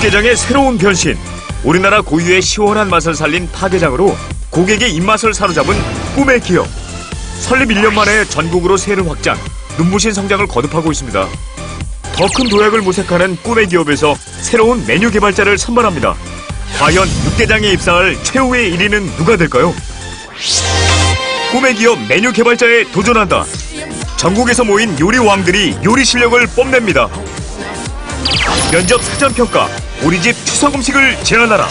육개장의 새로운 변신. 우리나라 고유의 시원한 맛을 살린 파게장으로 고객의 입맛을 사로잡은 꿈의 기업. 설립 1년 만에 전국으로 세를 확장, 눈부신 성장을 거듭하고 있습니다. 더 큰 도약을 모색하는 꿈의 기업에서 새로운 메뉴 개발자를 선발합니다. 과연 육개장에 입사할 최후의 1위는 누가 될까요? 꿈의 기업 메뉴 개발자에 도전한다. 전국에서 모인 요리 왕들이 요리 실력을 뽐냅니다. 면접 사전평가, 우리 집 추석 음식을 제안하라.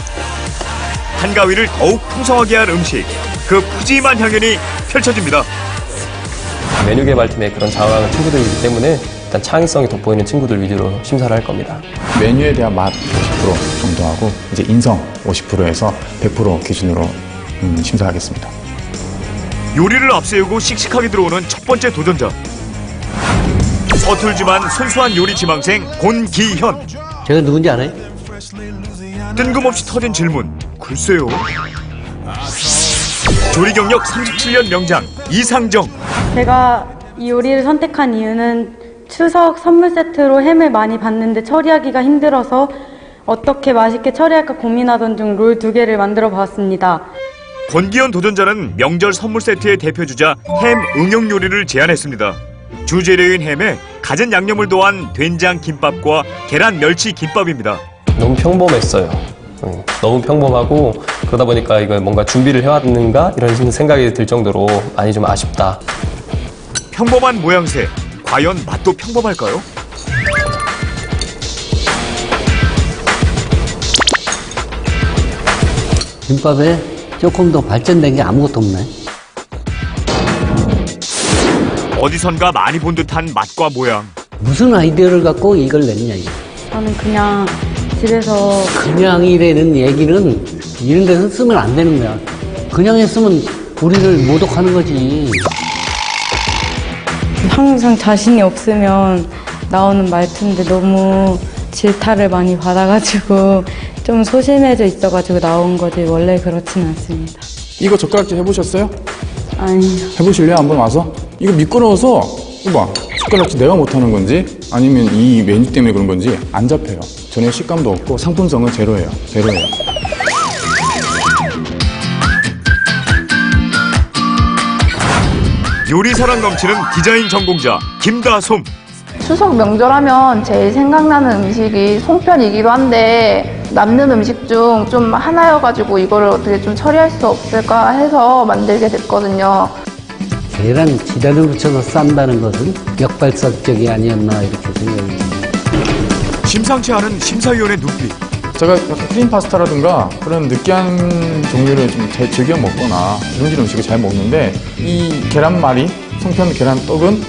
한가위를 더욱 풍성하게 한 음식, 그 푸짐한 향연이 펼쳐집니다. 메뉴 개발팀에 그런 자원하는 친구들이기 때문에 일단 창의성이 돋보이는 친구들 위주로 심사를 할 겁니다. 메뉴에 대한 맛 50% 정도 하고 이제 인성 50%에서 100% 기준으로 심사하겠습니다. 요리를 앞세우고 씩씩하게 들어오는 첫 번째 도전자. 서툴지만 순수한 요리 지망생 권기현. 제가 누군지 알아요? 뜬금없이 터진 질문. 글쎄요. 조리 경력 37년 명장 이상정. 제가 이 요리를 선택한 이유는 추석 선물 세트로 햄을 많이 봤는데 처리하기가 힘들어서 어떻게 맛있게 처리할까 고민하던 중 롤 2개를 만들어 봤습니다. 권기현 도전자는 명절 선물 세트의 대표주자 햄 응용 요리를 제안했습니다. 주재료인 햄에 갖은 양념을 더한 된장 김밥과 계란 멸치 김밥입니다. 너무 평범했어요. 너무 평범하고 그러다 보니까 이걸 뭔가 준비를 해왔는가 이런 생각이 들 정도로 많이 좀 아쉽다. 평범한 모양새, 과연 맛도 평범할까요? 김밥에 조금 더 발전된 게 아무것도 없네. 어디선가 많이 본 듯한 맛과 모양. 무슨 아이디어를 갖고 이걸 냈냐, 이거. 저는 그냥 집에서 그냥이라는 얘기는 이런 데서 쓰면 안 되는 거야. 그냥 했으면 우리를 모독하는 거지. 항상 자신이 없으면 나오는 말투인데 너무 질타를 많이 받아가지고 좀 소심해져 있어가지고 나온 거지 원래 그렇지는 않습니다. 이거 젓가락질 해보셨어요? 아니요. 해보실래요? 한번 와서? 이거 미끄러워서 이거 봐. 젓가락질 내가 못하는 건지 아니면 이 메뉴 때문에 그런 건지 안 잡혀요. 전혀 식감도 없고 상품성은 제로예요. 제로예요. 요리사랑 넘치는 디자인 전공자 김다솜. 추석 명절하면 제일 생각나는 음식이 송편이기도 한데 남는 음식 중 좀 하나여가지고 이거를 어떻게 좀 처리할 수 없을까 해서 만들게 됐거든요. 계란 지단을 붙여서 싼다는 것은 역발상적이 아니었나 이렇게 생각합니다. 심상치 않은 심사위원의 눈빛. 제가 약간 크림 파스타라든가 그런 느끼한 종류를 좀 즐겨 먹거나 기름진 음식을 잘 먹는데 이 계란말이, 송편 계란떡은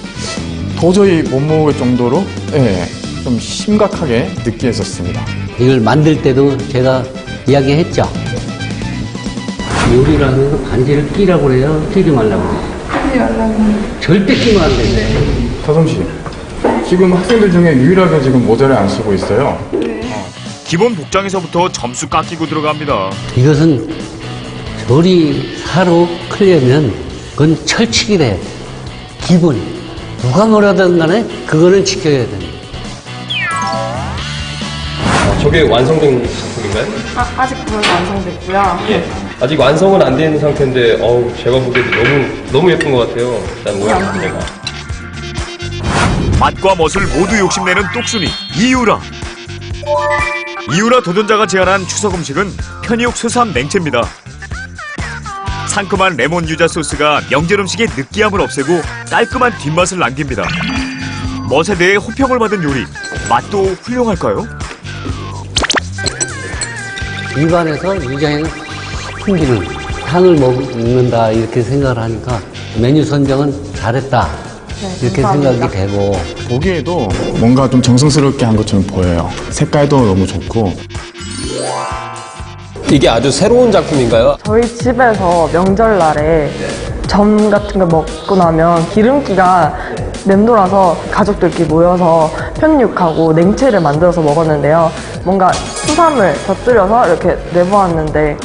도저히 못 먹을 정도로 좀 심각하게 느끼했었습니다. 이걸 만들 때도 제가 이야기했죠. 요리를 하면서 반지를 끼라고 그래요? 끼지 말라고 그래요? 끼지 말라고. 절대 끼면 안 돼. 다솜 씨, 지금 학생들 중에 유일하게 지금 모자를 안 쓰고 있어요. 기본 복장에서부터 점수 깎이고 들어갑니다. 이것은 조리사로 크려면 그건 철칙이래. 기본. 누가 뭐라든 간에 그거는 지켜야 돼. 저게 완성된 작품인가요? 아직 그건 완성됐고요. 예. 아직 완성은 안 된 상태인데 제가 보기에도 너무 예쁜 것 같아요. 일단 모양 자체가. 맛과 멋을 모두 욕심내는 똑순이 이유라. 이유라 도전자가 제안한 추석 음식은 편육 수삼 냉채입니다. 상큼한 레몬 유자 소스가 명절 음식의 느끼함을 없애고 깔끔한 뒷맛을 남깁니다. 멋에 대해 호평을 받은 요리, 맛도 훌륭할까요? 입안에서 위장에는 풍기는 향을 먹는다 이렇게 생각을 하니까 메뉴 선정은 잘했다 이렇게 생각이 되고 보기에도 뭔가 좀 정성스럽게 한 것처럼 보여요. 색깔도 너무 좋고. 이게 아주 새로운 작품인가요? 저희 집에서 명절날에 전 같은 거 먹고 나면 기름기가 맴돌아서 가족들끼리 모여서 편육하고 냉채를 만들어서 먹었는데요. 뭔가 수삼을 곁들여서 이렇게 내보았는데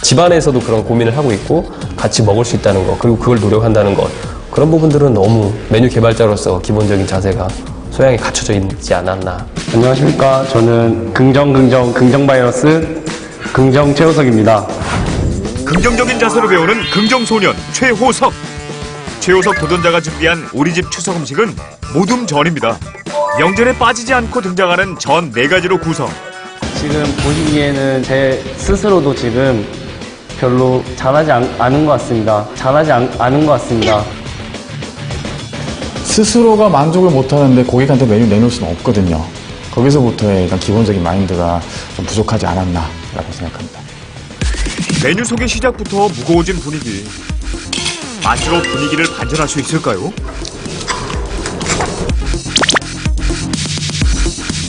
집안에서도 그런 고민을 하고 있고 같이 먹을 수 있다는 것 그리고 그걸 노력한다는 것 그런 부분들은 너무 메뉴 개발자로서 기본적인 자세가 소양이 갖춰져 있지 않았나 안녕하십니까. 저는 긍정 바이러스 최호석입니다. 긍정적인 자세로 배우는 긍정소년 최호석. 최호석 도전자가 준비한 우리 집 추석 음식은 모둠전입니다. 명절에 빠지지 않고 등장하는 전 4가지로 구성. 지금 보시기에는 제 스스로도 지금 별로 잘하지 않은 것 같습니다. 않은 것 같습니다. 스스로가 만족을 못하는데 고객한테 메뉴 내놓을 수는 없거든요. 거기서부터의 일단 기본적인 마인드가 좀 부족하지 않았나라고 생각합니다. 메뉴 소개 시작부터 무거워진 분위기. 맛으로 분위기를 반전할 수 있을까요?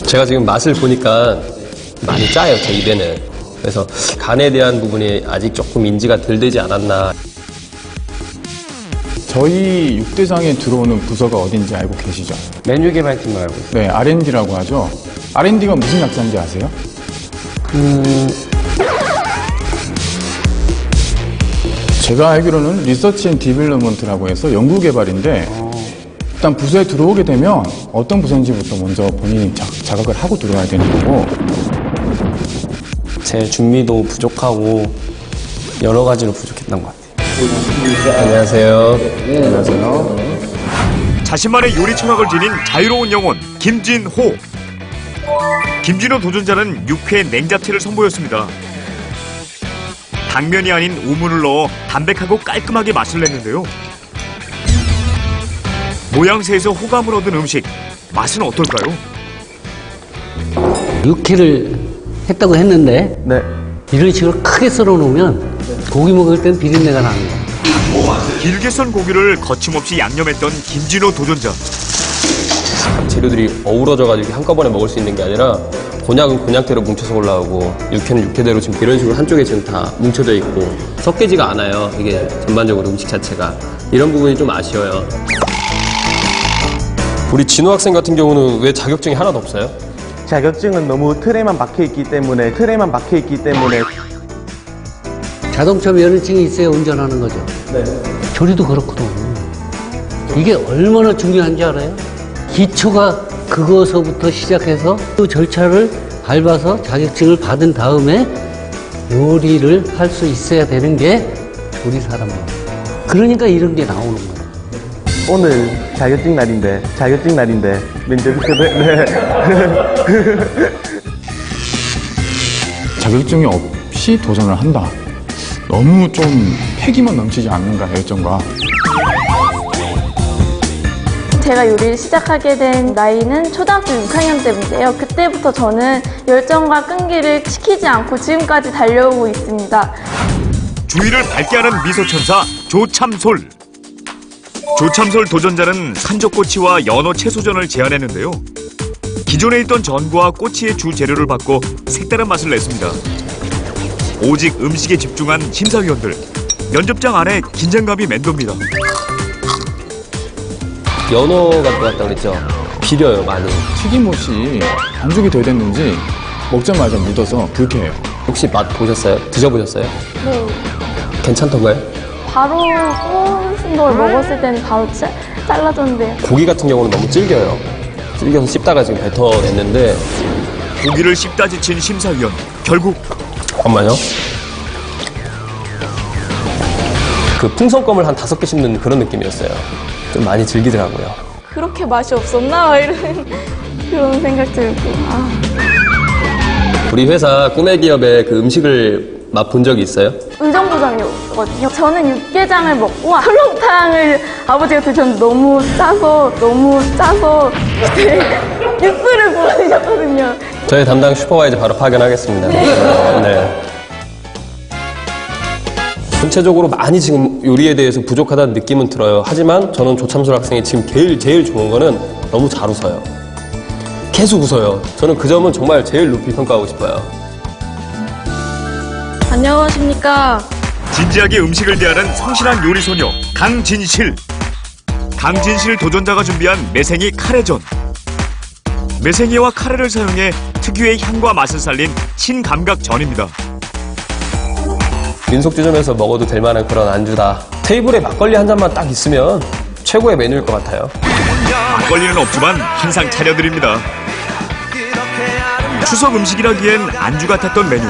제가 지금 맛을 보니까 많이 짜요, 제 입에는. 그래서 간에 대한 부분이 아직 조금 인지가 덜 되지 않았나. 저희 육대장에 들어오는 부서가 어딘지 알고 계시죠? 메뉴 개발팀을 알고 있습니다. 네, R&D라고 하죠. R&D가 무슨 약자인지 아세요? 제가 알기로는 리서치 앤 디벨롭먼트라고 해서 연구개발인데 일단 부서에 들어오게 되면 어떤 부서인지부터 먼저 본인이 자각을 하고 들어와야 되는 거고 제 준비도 부족하고 여러 가지로 부족했던 것 같아요. 안녕하세요. 안녕하세요. 자신만의 요리 철학을 지닌 자유로운 영혼 김진호. 김진호 도전자는 육회 냉잡채를 선보였습니다. 당면이 아닌 우물을 넣어 담백하고 깔끔하게 맛을 냈는데요. 모양새에서 호감을 얻은 음식, 맛은 어떨까요? 육회를 했다고 했는데 네. 이런 식으로 크게 썰어 놓으면 고기 먹을 땐 비린내가 납니다. 길게 썬 고기를 거침없이 양념했던 김진호 도전자. 재료들이 어우러져가지고 한꺼번에 먹을 수 있는 게 아니라 곤약은 곤약대로 뭉쳐서 올라오고 육회는 육회대로 지금 이런 식으로 한쪽에 지금 다 뭉쳐져 있고 섞이지가 않아요. 이게 전반적으로 음식 자체가. 이런 부분이 좀 아쉬워요. 우리 진호 학생 같은 경우는 왜 자격증이 하나도 없어요? 자격증은 너무 틀에만 박혀있기 때문에 자동차 면허증이 있어야 운전하는 거죠. 네. 조리도 그렇거든. 이게 얼마나 중요한지 알아요? 기초가 그거서부터 시작해서 또 절차를 밟아서 자격증을 받은 다음에 요리를 할 수 있어야 되는 게 조리 사람이에요. 그러니까 이런 게 나오는 거예요. 오늘 자격증 날인데 면접 자격증이 없이 도전을 한다. 너무 좀 패기만 넘치지 않는가, 열정과. 제가 요리를 시작하게 된 나이는 초등학교 6학년 때인데요. 그때부터 저는 열정과 끈기를 식히지 않고 지금까지 달려오고 있습니다. 주위를 밝게 하는 미소천사 조참솔. 조참솔 도전자는 산적꼬치와 연어 채소전을 제안했는데요. 기존에 있던 전구와 꼬치의 주 재료를 바꿔 색다른 맛을 냈습니다. 오직 음식에 집중한 심사위원들. 면접장 안에 긴장감이 맴돕니다. 연어가 들어갔다 그랬죠? 비려요, 많이. 튀김옷이 반죽이 덜 됐는지 먹자마자 묻어서 불쾌해요. 혹시 맛 보셨어요? 드셔보셨어요? 네. 괜찮던가요? 바로 구운 걸 먹었을 때는 바로 잘라졌는데 고기 같은 경우는 너무 질겨요. 질겨서 씹다가 지금 뱉어냈는데 고기를 씹다 지친 심사위원. 결국 잠깐만요. 그 풍선껌을 한 5개 씹는 그런 느낌이었어요. 좀 많이 즐기더라고요. 그렇게 맛이 없었나? 이런 그런 생각 들고 우리 회사 꿈의 기업의 그 음식을 맛본 적이 있어요? 의정부장이었거든요. 저는 육개장을 먹고 설렁탕을 아버지가 드셨는데 너무 짜서 그때 육수를 부으셨거든요. 저희 담당 슈퍼바이저 바로 파견하겠습니다. 네. 전체적으로 많이 지금 요리에 대해서 부족하다는 느낌은 들어요. 하지만 저는 조참솔 학생이 지금 제일 좋은 거는 너무 잘 웃어요. 계속 웃어요. 저는 그 점은 정말 제일 높이 평가하고 싶어요. 안녕하십니까. 진지하게 음식을 대하는 성실한 요리소녀 강진실. 강진실 도전자가 준비한 매생이 카레전. 매생이와 카레를 사용해 특유의 향과 맛을 살린 신감각전입니다. 민속주점에서 먹어도 될 만한 그런 안주다. 테이블에 막걸리 한 잔만 딱 있으면 최고의 메뉴일 것 같아요. 막걸리는 없지만 항상 차려드립니다. 추석 음식이라기엔 안주 같았던 메뉴.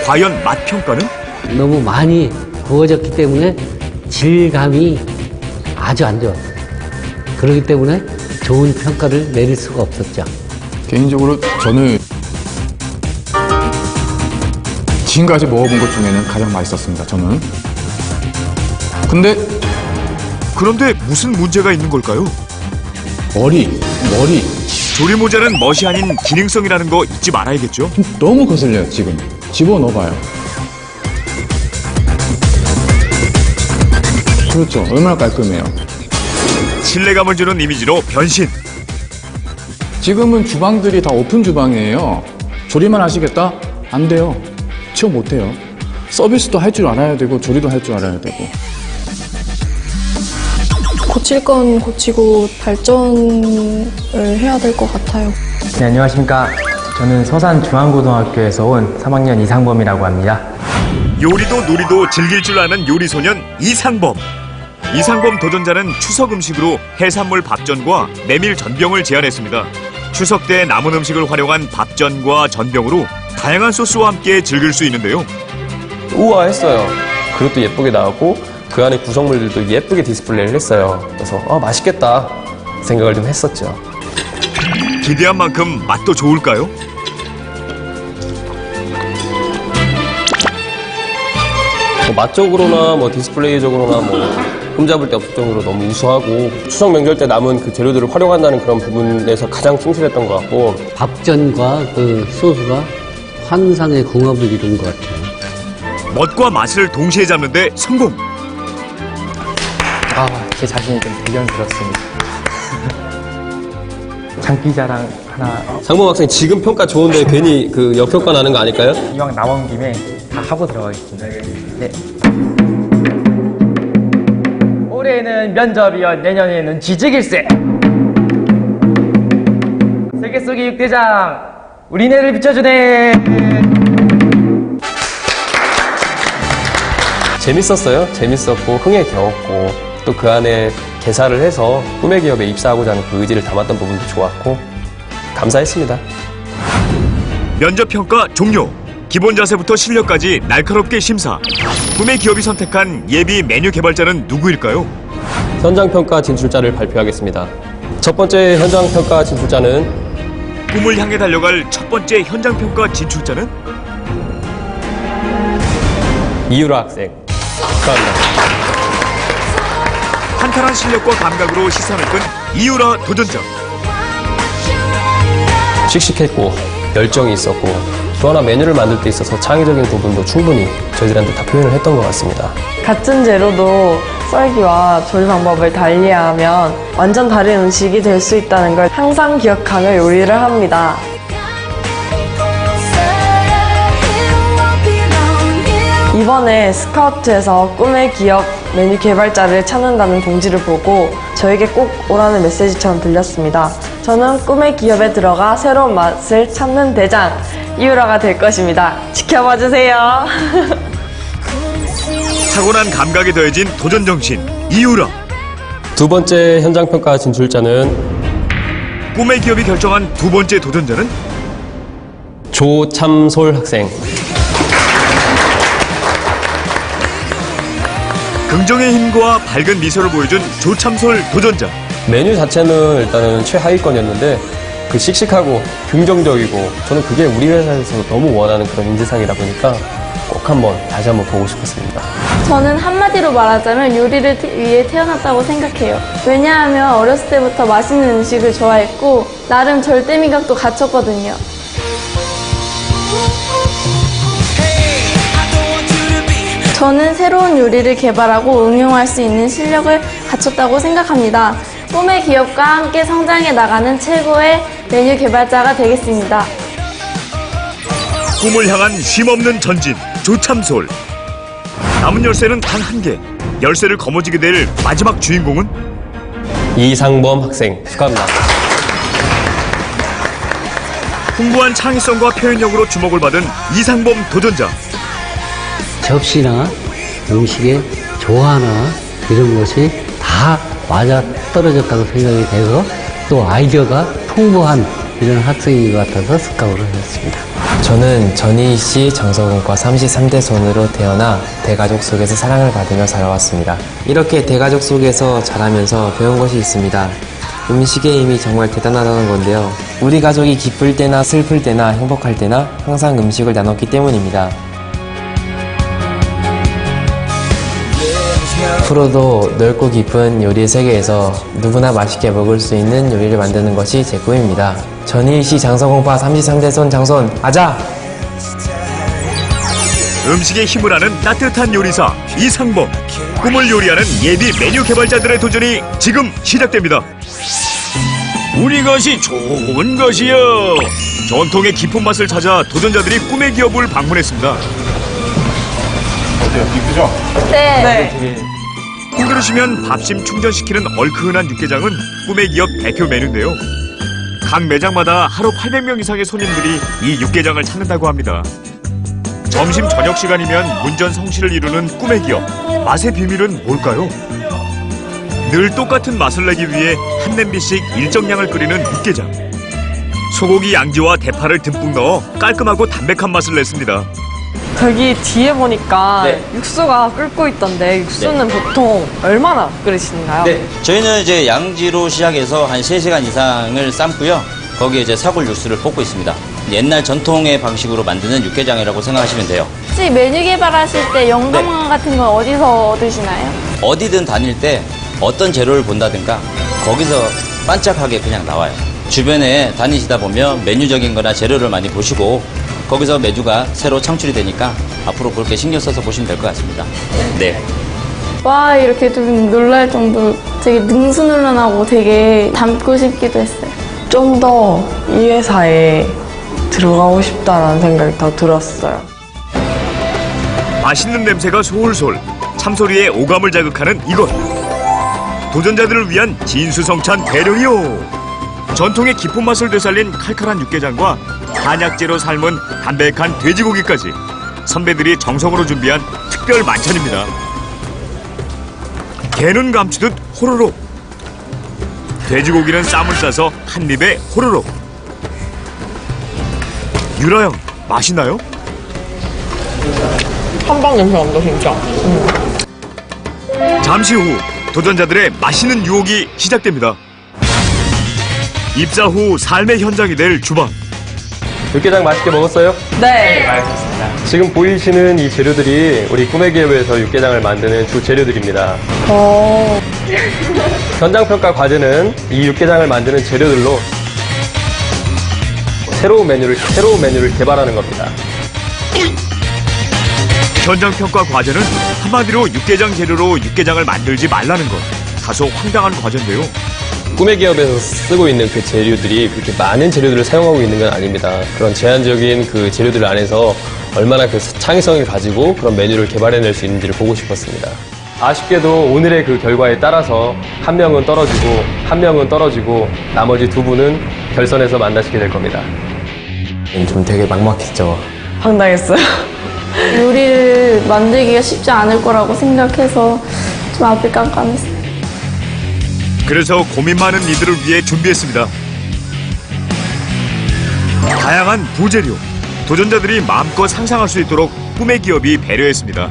과연 맛 평가는? 너무 많이 구워졌기 때문에 질감이 아주 안 좋았어요. 그렇기 때문에 좋은 평가를 내릴 수가 없었죠. 개인적으로 저는 지금까지 먹어본 것 중에는 가장 맛있었습니다. 저는. 그런데 무슨 문제가 있는 걸까요? 머리 조리 모자는 멋이 아닌 기능성이라는 거 잊지 말아야겠죠? 너무 거슬려요. 지금 집어넣어봐요. 그렇죠. 얼마나 깔끔해요. 신뢰감을 주는 이미지로 변신. 지금은 주방들이 다 오픈 주방이에요. 조리만 하시겠다? 안 돼요. 취업 못 해요. 서비스도 할 줄 알아야 되고 조리도 할 줄 알아야 되고. 고칠 건 고치고 발전을 해야 될 것 같아요. 네, 안녕하십니까. 저는 서산중앙고등학교에서 온 3학년 이상범이라고 합니다. 요리도 놀이도 즐길 줄 아는 요리소년 이상범. 이상범 도전자는 추석 음식으로 해산물 밥전과 메밀 전병을 제안했습니다. 추석 때 남은 음식을 활용한 밥전과 전병으로 다양한 소스와 함께 즐길 수 있는데요. 우아했어요. 그릇도 예쁘게 나왔고 그 안에 구성물들도 예쁘게 디스플레이를 했어요. 그래서 맛있겠다 생각을 좀 했었죠. 기대한 만큼 맛도 좋을까요? 맛적으로나 디스플레이적으로나 흠잡을 데 없을 정도로 너무 우수하고 추석 명절 때 남은 그 재료들을 활용한다는 그런 부분에서 가장 충실했던 것 같고 밥전과 그 소스가 환상의 궁합을 이룬 것 같아요. 멋과 맛을 동시에 잡는데 성공! 제 자신이 좀 대견 들었습니다. 장기자랑 하나 상범 학생 지금 평가 좋은데 괜히 그 역효과 나는 거 아닐까요? 이왕 나온 김에 다 하고 들어가겠습니다. 네. 올해는 면접이여 내년에는 취직일세. 세계 속의 육대장 우리네를 비춰주네. 재밌었어요. 재밌었고 흥에 겨웠고 또 그 안에 개사를 해서 꿈의 기업에 입사하고자 하는 그 의지를 담았던 부분도 좋았고 감사했습니다. 면접 평가 종료. 기본 자세부터 실력까지 날카롭게 심사. 꿈의 기업이 선택한 예비 메뉴 개발자는 누구일까요? 현장 평가 진출자를 발표하겠습니다. 첫 번째 현장 평가 진출자는 꿈을 향해 달려갈 첫 번째 현장 평가 진출자는 이유라 학생. 축하합니다. 탄탄한 실력과 감각으로 시선을 끈 이유라 도전자. 씩씩했고 열정이 있었고 또 하나 메뉴를 만들 때 있어서 창의적인 부분도 충분히 저희들한테 다 표현을 했던 것 같습니다. 같은 재료도 썰기와 조리 방법을 달리하면 완전 다른 음식이 될 수 있다는 걸 항상 기억하며 요리를 합니다. 이번에 스카우트에서 꿈의 기업 메뉴 개발자를 찾는다는 동지를 보고 저에게 꼭 오라는 메시지처럼 들렸습니다. 저는 꿈의 기업에 들어가 새로운 맛을 찾는 대장 이유라가 될 것입니다. 지켜봐 주세요. 타고난 감각에 더해진 도전 정신 이유라. 두 번째 현장 평가 진출자는 꿈의 기업이 결정한 두 번째 도전자는 조참솔 학생. 긍정의 힘과 밝은 미소를 보여준 조참솔 도전자. 메뉴 자체는 일단은 최하위권이었는데 그 씩씩하고 긍정적이고 저는 그게 우리 회사에서 너무 원하는 그런 인재상이다 보니까 꼭 다시 한번 보고 싶었습니다. 저는 한마디로 말하자면 요리를 위해 태어났다고 생각해요. 왜냐하면 어렸을 때부터 맛있는 음식을 좋아했고 나름 절대미각도 갖췄거든요. 저는 새로운 요리를 개발하고 응용할 수 있는 실력을 갖췄다고 생각합니다. 꿈의 기업과 함께 성장해 나가는 최고의 메뉴 개발자가 되겠습니다. 꿈을 향한 쉼없는 전진 조참솔. 남은 열쇠는 단 한 개. 열쇠를 거머쥐게 될 마지막 주인공은 이상범 학생 축하합니다. 풍부한 창의성과 표현력으로 주목을 받은 이상범 도전자. 접시나 음식의 조화나 이런 것이 다 맞아 떨어졌다고 생각이 돼서 또 아이디어가 풍부한 이런 학생인 것 같아서 스카우트를 했습니다. 저는 전희희 씨 장서공과 33대 손으로 태어나 대가족 속에서 사랑을 받으며 살아왔습니다. 이렇게 대가족 속에서 자라면서 배운 것이 있습니다. 음식의 힘이 정말 대단하다는 건데요. 우리 가족이 기쁠 때나 슬플 때나 행복할 때나 항상 음식을 나눴기 때문입니다. 앞으로도 넓고 깊은 요리의 세계에서 누구나 맛있게 먹을 수 있는 요리를 만드는 것이 제 꿈입니다. 전희희 씨 장서공파 33대 손 장손 아자! 음식에 힘을 하는 따뜻한 요리사 이상범. 꿈을 요리하는 예비 메뉴 개발자들의 도전이 지금 시작됩니다. 우리 것이 좋은 것이요. 전통의 깊은 맛을 찾아 도전자들이 꿈의 기업을 방문했습니다. 이쁘죠? 네. 힘들으시면 밥심 충전시키는 얼큰한 육개장은 꿈의 기업 대표 메뉴인데요. 각 매장마다 하루 800명 이상의 손님들이 이 육개장을 찾는다고 합니다. 점심 저녁 시간이면 문전성시를 이루는 꿈의 기업. 맛의 비밀은 뭘까요? 늘 똑같은 맛을 내기 위해 한 냄비씩 일정량을 끓이는 육개장. 소고기 양지와 대파를 듬뿍 넣어 깔끔하고 담백한 맛을 냈습니다. 저기 뒤에 보니까 육수가 끓고 있던데 육수는 보통 얼마나 끓이시는가요? 저희는 이제 양지로 시작해서 한 3시간 이상을 삶고요. 거기에 이제 사골 육수를 볶고 있습니다. 옛날 전통의 방식으로 만드는 육개장이라고 생각하시면 돼요. 혹시 메뉴 개발하실 때 영감 같은 건 어디서 얻으시나요? 어디든 다닐 때 어떤 재료를 본다든가 거기서 반짝하게 그냥 나와요. 주변에 다니시다 보면 메뉴적인 거나 재료를 많이 보시고 거기서 메뉴가 새로 창출이 되니까 앞으로 그렇게 신경 써서 보시면 될 것 같습니다. 네. 와, 이렇게 좀 놀랄 정도로 되게 능수능란하고 되게 닮고 싶기도 했어요. 좀 더 이 회사에 들어가고 싶다라는 생각이 더 들었어요. 맛있는 냄새가 솔솔, 참소리의 오감을 자극하는 이것. 도전자들을 위한 진수성찬 대련이요. 전통의 깊은 맛을 되살린 칼칼한 육개장과 한약재로 삶은 담백한 돼지고기까지 선배들이 정성으로 준비한 특별 만찬입니다. 게는 감추듯 호로록. 돼지고기는 쌈을 싸서 한 입에 호로록. 유라형, 맛있나요? 한방 냄새 난다 진짜. 잠시 후 도전자들의 맛있는 유혹이 시작됩니다. 입사 후 삶의 현장이 될 주방. 육개장 맛있게 먹었어요? 네. 지금 보이시는 이 재료들이 우리 꿈의 기업에서 육개장을 만드는 주 재료들입니다. 현장평가 과제는 이 육개장을 만드는 재료들로 새로운 메뉴를 개발하는 겁니다. 현장평가 과제는 한마디로 육개장 재료로 육개장을 만들지 말라는 것. 다소 황당한 과제인데요. 꿈의 기업에서 쓰고 있는 그 재료들이 그렇게 많은 재료들을 사용하고 있는 건 아닙니다. 그런 제한적인 그 재료들 안에서 얼마나 그 창의성을 가지고 그런 메뉴를 개발해낼 수 있는지를 보고 싶었습니다. 아쉽게도 오늘의 그 결과에 따라서 한 명은 떨어지고 나머지 두 분은 결선에서 만나시게 될 겁니다. 좀 되게 막막했죠. 황당했어요. 요리를 만들기가 쉽지 않을 거라고 생각해서 좀 앞이 깜깜했어요. 그래서 고민 많은 이들을 위해 준비했습니다. 다양한 부재료, 도전자들이 마음껏 상상할 수 있도록 꿈의 기업이 배려했습니다.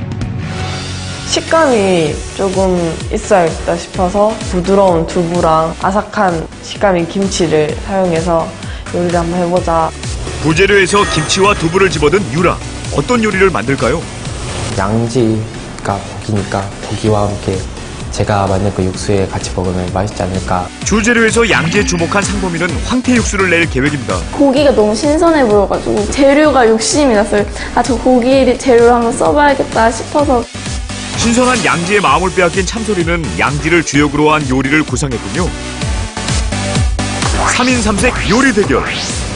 식감이 조금 있어야겠다 싶어서 부드러운 두부랑 아삭한 식감인 김치를 사용해서 요리를 한번 해보자. 부재료에서 김치와 두부를 집어든 유라. 어떤 요리를 만들까요? 양지가 고기니까 고기와 함께 제가 만든 그 육수에 같이 먹으면 맛있지 않을까. 주재료에서 양지에 주목한 상범이는 황태 육수를 낼 계획입니다. 고기가 너무 신선해 보여가지고 재료가 욕심이 났어요. 아, 저 고기 재료를 한번 써봐야겠다 싶어서. 신선한 양지의 마음을 빼앗긴 참소리는 양지를 주역으로 한 요리를 구상했군요. 3인 3색 요리 대결.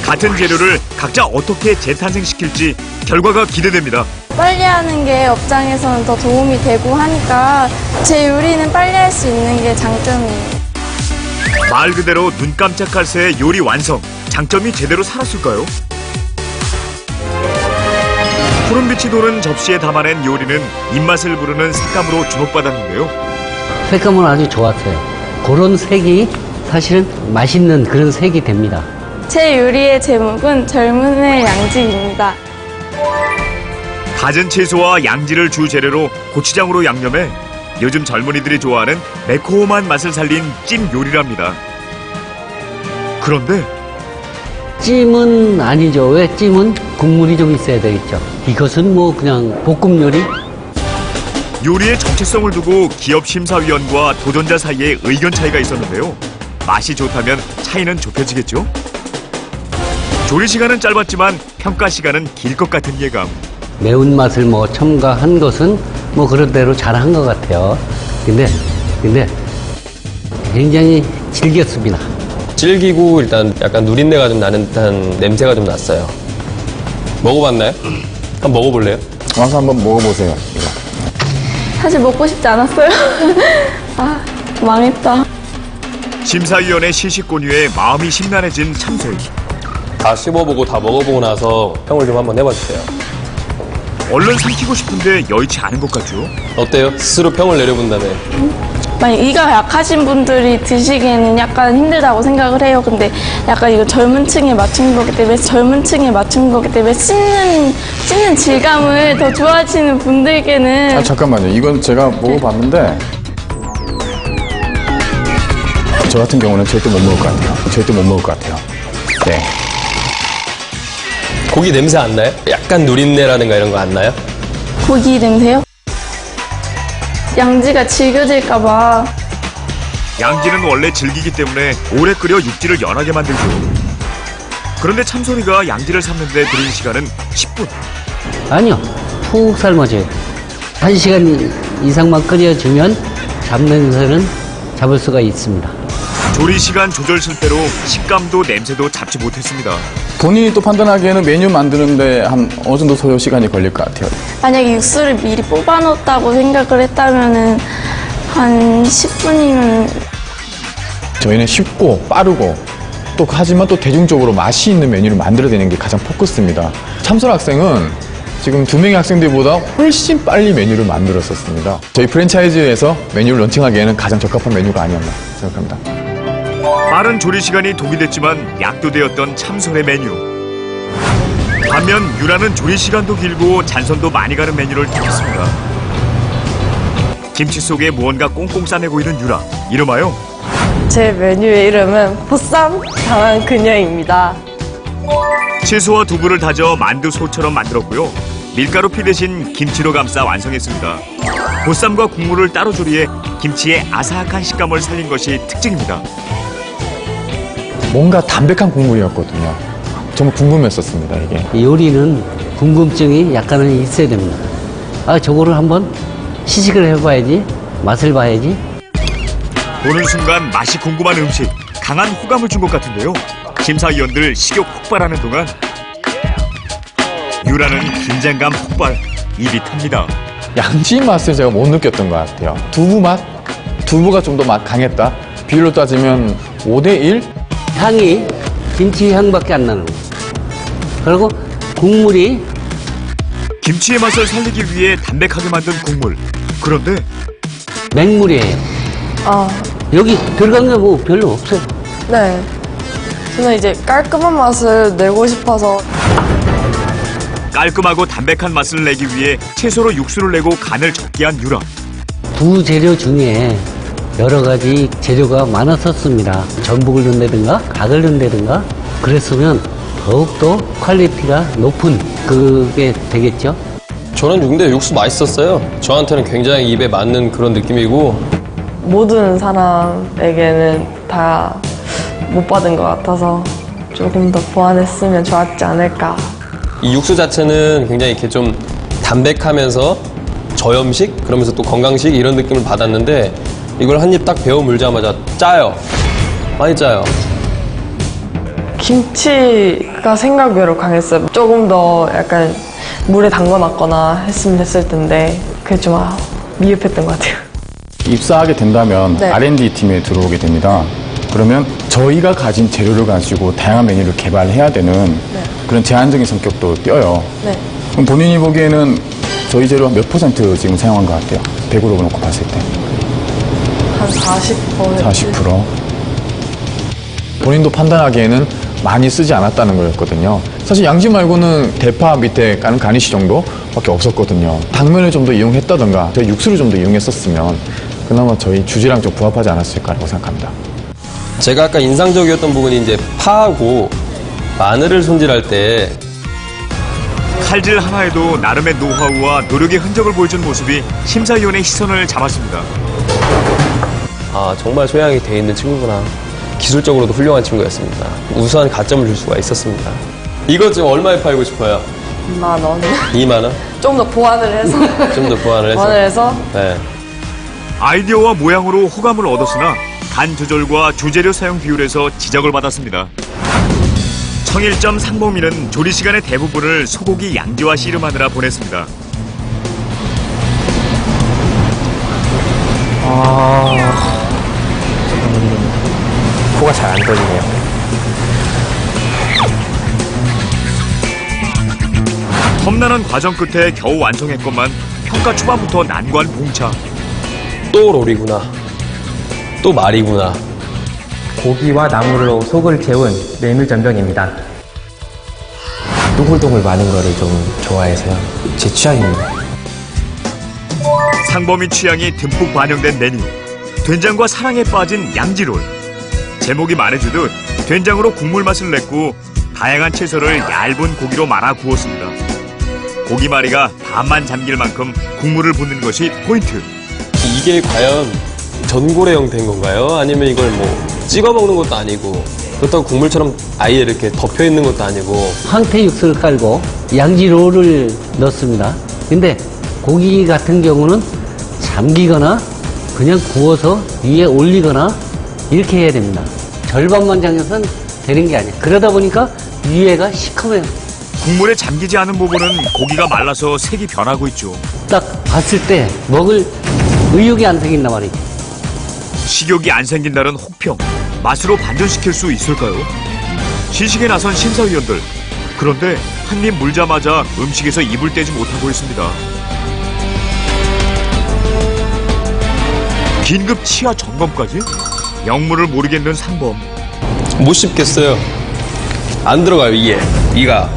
같은 재료를 각자 어떻게 재탄생시킬지 결과가 기대됩니다. 빨리 하는 게 업장에서는 더 도움이 되고 하니까 제 요리는 빨리 할 수 있는 게 장점이에요. 말 그대로 눈 깜짝할 새의 요리 완성. 장점이 제대로 살았을까요? 푸른빛이 도는 접시에 담아낸 요리는 입맛을 부르는 색감으로 주목받았는데요. 색감은 아주 좋았어요. 그런 색이 사실은 맛있는 그런 색이 됩니다. 제 요리의 제목은 젊은의 양직입니다. 갖은 채소와 양지를 주 재료로 고추장으로 양념해 요즘 젊은이들이 좋아하는 매콤한 맛을 살린 찜 요리랍니다. 그런데 찜은 아니죠. 왜 찜은 국물이 좀 있어야 되겠죠. 이것은 뭐 그냥 볶음 요리? 요리의 정체성을 두고 기업 심사위원과 도전자 사이에 의견 차이가 있었는데요. 맛이 좋다면 차이는 좁혀지겠죠? 조리 시간은 짧았지만 평가 시간은 길 것 같은 예감. 매운맛을 뭐 첨가한 것은 뭐 그런 대로 잘한 것 같아요. 근데 굉장히 질겼습니다. 질기고 일단 약간 누린내가 좀 나는 듯한 냄새가 좀 났어요. 먹어봤나요? 한번 먹어볼래요? 와서 한번 먹어보세요. 이거. 사실 먹고 싶지 않았어요. 아, 망했다. 심사위원의 시식권유에 마음이 심란해진 참소희. 다 씹어보고 다 먹어보고 나서 평을 좀 한번 해봐주세요. 얼른 삼키고 싶은데 여의치 않은 것 같죠? 어때요? 스스로 평을 내려본다면. 만약 이가 약하신 분들이 드시기에는 약간 힘들다고 생각을 해요. 근데 약간 이거 젊은 층에 맞춘 거기 때문에 씹는 질감을 더 좋아하시는 분들께는 아, 잠깐만요. 이건 제가 먹어봤는데 저 같은 경우는 절대 못 먹을 것 같아요. 네. 고기 냄새 안 나요? 약간 누린내라든가 이런 거 안 나요? 고기 냄새요? 양지가 질겨질까봐. 양지는 원래 질기기 때문에 오래 끓여 육질을 연하게 만들죠. 그런데 참소리가 양지를 삶는데 들인 시간은 10분. 아니요. 푹 삶아줘요. 1시간 이상만 끓여주면 잡냄새는 잡을 수가 있습니다. 조리 시간 조절 실패로 식감도 냄새도 잡지 못했습니다. 본인이 또 판단하기에는 메뉴 만드는데 한 어느 정도 소요 시간이 걸릴 것 같아요. 만약에 육수를 미리 뽑아놓았다고 생각을 했다면은 한 10분이면. 저희는 쉽고 빠르고 또 하지만 또 대중적으로 맛이 있는 메뉴를 만들어내는 게 가장 포커스입니다. 참설 학생은 지금 2명의 학생들보다 훨씬 빨리 메뉴를 만들었었습니다. 저희 프랜차이즈에서 메뉴를 런칭하기에는 가장 적합한 메뉴가 아니었나 생각합니다. 빠른 조리 시간이 독이 됐지만 약도되었던 참설의 메뉴. 반면 유라는 조리 시간도 길고 잔선도 많이 가는 메뉴를 택했습니다. 김치 속에 무언가 꽁꽁 싸매고 있는 유라. 이름하여 제 메뉴의 이름은 보쌈 당한 그녀입니다. 채소와 두부를 다져 만두소처럼 만들었고요. 밀가루 피 대신 김치로 감싸 완성했습니다. 보쌈과 국물을 따로 조리해 김치의 아삭한 식감을 살린 것이 특징입니다. 뭔가 담백한 국물이었거든요. 정말 궁금했었습니다, 이게. 이 요리는 궁금증이 약간은 있어야 됩니다. 아, 저거를 한번 시식을 해봐야지, 맛을 봐야지. 보는 순간 맛이 궁금한 음식, 강한 호감을 준 것 같은데요. 심사위원들 식욕 폭발하는 동안 유라는 긴장감 폭발, 입이 탑니다. 양지 맛을 제가 못 느꼈던 것 같아요. 두부 맛? 두부가 좀 더 맛 강했다? 비율로 따지면 5대1? 향이 김치 향밖에 안 나는 거예요. 그리고 국물이 김치의 맛을 살리기 위해 담백하게 만든 국물. 그런데 맹물이에요. 여기 들어간 게 뭐 별로 없어요. 네. 저는 이제 깔끔한 맛을 내고 싶어서. 깔끔하고 담백한 맛을 내기 위해 채소로 육수를 내고 간을 적게 한 유라. 두 재료 중에 여러 가지 재료가 많았었습니다. 전복을 넣는다든가 닭을 넣는다든가 그랬으면 더욱더 퀄리티가 높은 그게 되겠죠. 저는 근데 육수 맛있었어요. 저한테는 굉장히 입에 맞는 그런 느낌이고 모든 사람에게는 다 못 받은 것 같아서 조금 더 보완했으면 좋았지 않을까. 이 육수 자체는 굉장히 이렇게 좀 담백하면서 저염식 그러면서 또 건강식 이런 느낌을 받았는데 이걸 한 입 딱 베어 물자마자 짜요. 많이 짜요. 김치가 생각 외로 강했어요. 조금 더 약간 물에 담궈놨거나 했으면 됐을 텐데 그게 좀 미흡했던 것 같아요. 입사하게 된다면 네. R&D 팀에 들어오게 됩니다. 그러면 저희가 가진 재료를 가지고 다양한 메뉴를 개발해야 되는 그런 제한적인 성격도 띄어요. 네. 그럼 본인이 보기에는 저희 재료 몇 % 지금 사용한 것 같아요? 100으로 놓고 봤을 때. 한 40%. 40%. 본인도 판단하기에는 많이 쓰지 않았다는 거였거든요. 사실 양지 말고는 대파 밑에 까는 가니쉬 정도밖에 없었거든요. 당면을 좀 더 이용했다던가 저희 육수를 좀 더 이용했었으면 그나마 저희 주제랑 좀 부합하지 않았을까라고 생각합니다. 제가 아까 인상적이었던 부분이 이제 파하고 마늘을 손질할 때 칼질 하나에도 나름의 노하우와 노력의 흔적을 보여준 모습이 심사위원의 시선을 잡았습니다. 아, 정말 소양이 돼 있는 친구구나. 기술적으로도 훌륭한 친구였습니다. 우수한 가점을 줄 수가 있었습니다. 이것 지금 얼마에 팔고 싶어요? 2만 원. 2만 원? 좀 더 보완을 해서. 좀 더 보완을 해서? 보완을 해서? 네. 아이디어와 모양으로 호감을 얻었으나 간 조절과 주재료 사용 비율에서 지적을 받았습니다. 청일점 상범이는 조리 시간의 대부분을 소고기 양지와 씨름하느라 보냈습니다. 코가 잘 안 떨리네요. 험난한 과정 끝에 겨우 완성했건만 평가 초반부터 난관 봉차. 또 롤이구나. 또 말이구나. 고기와 나물로 속을 채운 메밀 전병입니다. 동글동글 마는 거를 좀 좋아해서요. 제 취향입니다. 상범이 취향이 듬뿍 반영된 메뉴. 된장과 사랑에 빠진 양지롤. 제목이 말해주듯 된장으로 국물 맛을 냈고 다양한 채소를 얇은 고기로 말아 구웠습니다. 고기마리가 반만 잠길 만큼 국물을 붓는 것이 포인트. 이게 과연 전골의 형태인 건가요? 아니면 이걸 뭐 찍어 먹는 것도 아니고 그렇다고 국물처럼 아예 이렇게 덮여 있는 것도 아니고 황태 육수를 깔고 양지로를 넣습니다. 근데 고기 같은 경우는 잠기거나 그냥 구워서 위에 올리거나 이렇게 해야 됩니다. 절반만 잠겨서는 되는 게 아니에요. 그러다 보니까 위에가 시커매요. 국물에 잠기지 않은 부분은 고기가 말라서 색이 변하고 있죠. 딱 봤을 때 먹을 의욕이 안 생긴단 말이에요. 식욕이 안 생긴다는 혹평. 맛으로 반전시킬 수 있을까요? 시식에 나선 심사위원들. 그런데 한 입 물자마자 음식에서 입을 떼지 못하고 있습니다. 긴급 치아 점검까지? 영문을 모르겠는 상범. 못 씹겠어요. 안 들어가요, 이가.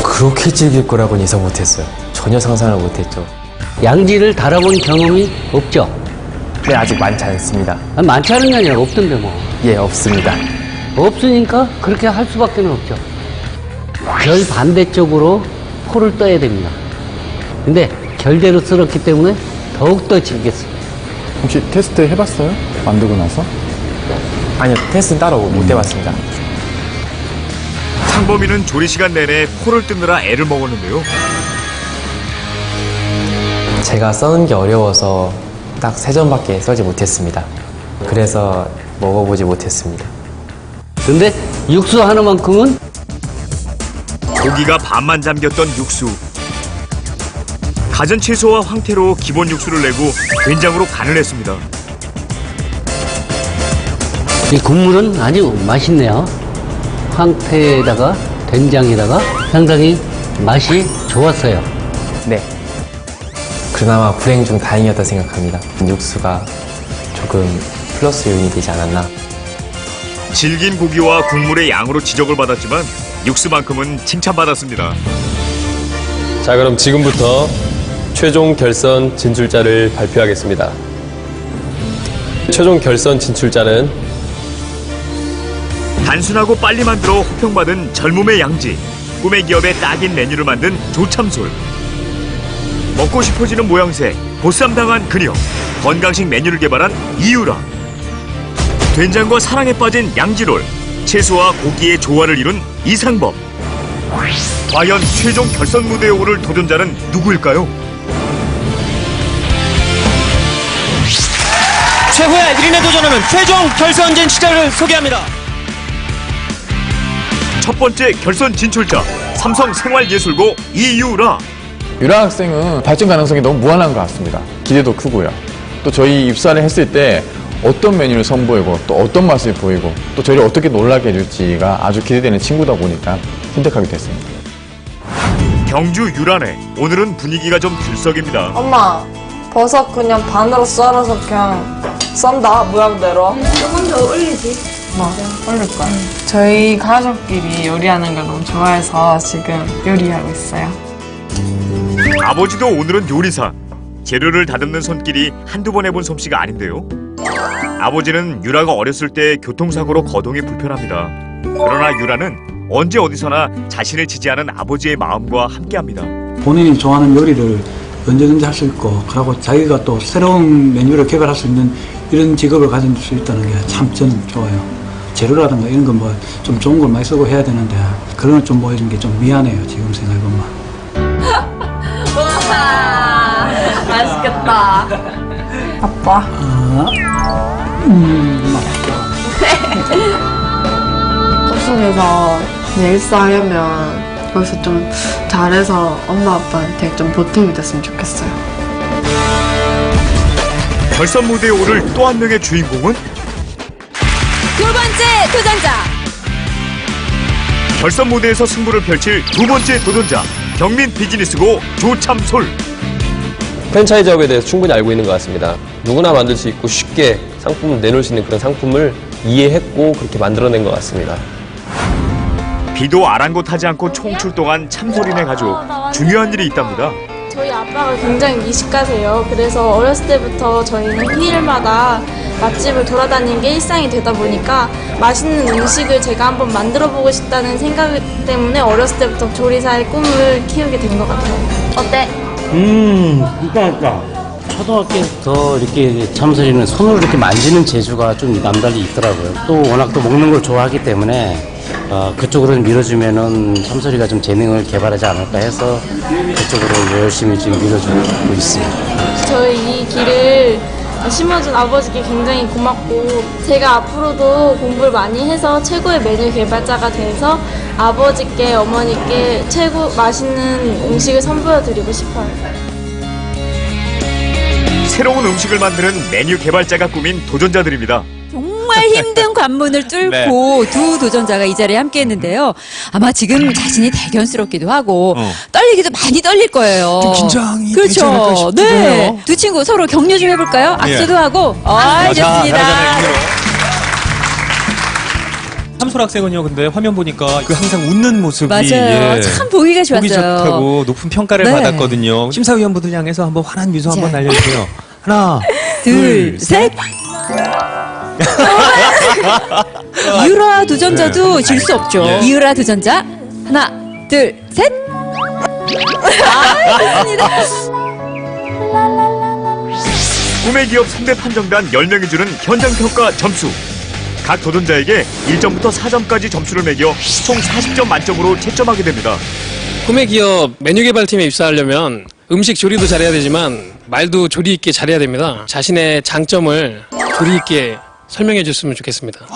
그렇게 즐길 거라고는 예상 못했어요. 전혀 상상을 못했죠. 양지를 달아본 경험이 없죠? 네, 아직 많지 않습니다. 아니, 많지 않은 게 아니라 없던데 뭐. 예, 없습니다. 없으니까 그렇게 할 수밖에 없죠. 결 반대쪽으로 포를 떠야 됩니다. 근데 결대로 썰었기 때문에 더욱더 질겠어요. 혹시 테스트 해봤어요? 만들고 나서? 아니요, 테스트는 따로 못 해봤습니다. 상범이는 조리 시간 내내 포를 뜯느라 애를 먹었는데요. 제가 써는 게 어려워서 딱 3점밖에 써지 못했습니다. 그래서 먹어보지 못했습니다. 근데 육수 하나만큼은 고기가 반만 잠겼던 육수. 가전 채소와 황태로 기본 육수를 내고 된장으로 간을 했습니다. 이 국물은 아주 맛있네요. 황태에다가 된장에다가 상당히 맛이 좋았어요. 네. 그나마 불행 중 다행이었다 생각합니다. 육수가 조금 플러스 요인이 되지 않았나. 질긴 고기와 국물의 양으로 지적을 받았지만 육수만큼은 칭찬받았습니다. 자, 그럼 지금부터 최종 결선 진출자를 발표하겠습니다. 최종 결선 진출자는 단순하고 빨리 만들어 호평받은 젊음의 양지, 꿈의 기업에 딱인 메뉴를 만든 조참솔. 먹고 싶어지는 모양새, 보쌈당한 그녀, 건강식 메뉴를 개발한 이유라. 된장과 사랑에 빠진 양지롤, 채소와 고기의 조화를 이룬 이상범. 과연 최종 결선 무대에 오를 도전자는 누구일까요? 최후의 1인에 도전하는 최종 결선 진출자를 소개합니다. 첫 번째 결선 진출자, 삼성생활예술고 이유라. 유라 학생은 발전 가능성이 너무 무한한 것 같습니다. 기대도 크고요. 또 저희 입사를 했을 때 어떤 메뉴를 선보이고 또 어떤 맛을 보이고 또 저희를 어떻게 놀라게 해줄지가 아주 기대되는 친구다 보니까 선택하게 됐습니다. 경주 유라네, 오늘은 분위기가 좀 들썩입니다. 엄마, 버섯 그냥 반으로 썰어서 그냥 썬다, 모양대로. 조금 더 올리지. 어릴 거야. 저희 가족끼리 요리하는 걸 너무 좋아해서 지금 요리하고 있어요. 아버지도 오늘은 요리사. 재료를 다듬는 손길이 한두 번 해본 솜씨가 아닌데요. 아버지는 유라가 어렸을 때 교통사고로 거동이 불편합니다. 그러나 유라는 언제 어디서나 자신을 지지하는 아버지의 마음과 함께합니다. 본인이 좋아하는 요리를 언제든지 할 수 있고, 그리고 자기가 또 새로운 메뉴를 개발할 수 있는 이런 직업을 가질 수 있다는 게 참 저는 좋아요. 재료라든가 이런 건 뭐 좀 좋은 걸 많이 쓰고 해야 되는데 그런 걸 좀 보여준 게 좀 미안해요, 지금 생각해보면. 와, 맛있겠다. 아빠. 숲속에서 일사하려면 거기서 좀 잘해서 엄마 아빠한테 좀 보탬이 됐으면 좋겠어요. 결선 무대에 오를 또 한 명의 주인공은 두 번째 도전자. 결선 무대에서 승부를 펼칠 두 번째 도전자 경민 비즈니스고 조참솔. 프랜차이즈업에 대해서 충분히 알고 있는 것 같습니다. 누구나 만들 수 있고 쉽게 상품을 내놓을 수 있는 그런 상품을 이해했고 그렇게 만들어낸 것 같습니다. 비도 아랑곳하지 않고 총출동한 참솔이네 가족. 중요한 일이 있답니다. 저희 아빠가 굉장히 미식가세요. 그래서 어렸을 때부터 저희는 휴일마다 맛집을 돌아다니는 게 일상이 되다 보니까 맛있는 음식을 제가 한번 만들어보고 싶다는 생각 때문에 어렸을 때부터 조리사의 꿈을 키우게 된 것 같아요. 어때? 그러니까 초등학교부터 이렇게 참소리는 손으로 이렇게 만지는 재주가 좀 남달리 있더라고요. 또 워낙 또 먹는 걸 좋아하기 때문에 그쪽으로 밀어주면은 참소리가 좀 재능을 개발하지 않을까 해서 그쪽으로 열심히 지금 밀어주고 있습니다. 저희 이 길을 심어준 아버지께 굉장히 고맙고 제가 앞으로도 공부를 많이 해서 최고의 메뉴 개발자가 돼서 아버지께 어머니께 최고 맛있는 음식을 선보여드리고 싶어요. 새로운 음식을 만드는 메뉴 개발자가 꾸민 도전자들입니다. 정말 힘든 관문을 뚫고 두 도전자가 이 자리에 함께했는데요. 아마 지금 자신이 대견스럽기도 하고 떨리기도 많이 떨릴 거예요. 좀 긴장이 그렇죠. 되지 않을까 싶기도 네. 해요. 두 친구 서로 격려 좀 해볼까요? 악수도 하고. 좋습니다. 참솔 학생은요, 근데 화면 보니까 그 항상 웃는 모습이 맞아요. 참 보기가 좋았어요. 보기 좋다고 높은 평가를 네. 받았거든요. 심사위원분들 향해서 한번 환한 미소 한번 날려주세요. 하나, 둘, 셋. 유라 도전자도 질 수 없죠. 유라 도전자 하나, 둘, 셋. 좋습니다. 꿈의 기업 3대 판정단 10명이 주는 현장평가 점수. 각 도전자에게 1점부터 4점까지 점수를 매겨 총 40점 만점으로 채점하게 됩니다. 꿈의 기업 메뉴 개발팀에 입사하려면 음식 조리도 잘해야 되지만 말도 조리 있게 잘해야 됩니다. 자신의 장점을 조리 있게 설명해 줬으면 좋겠습니다.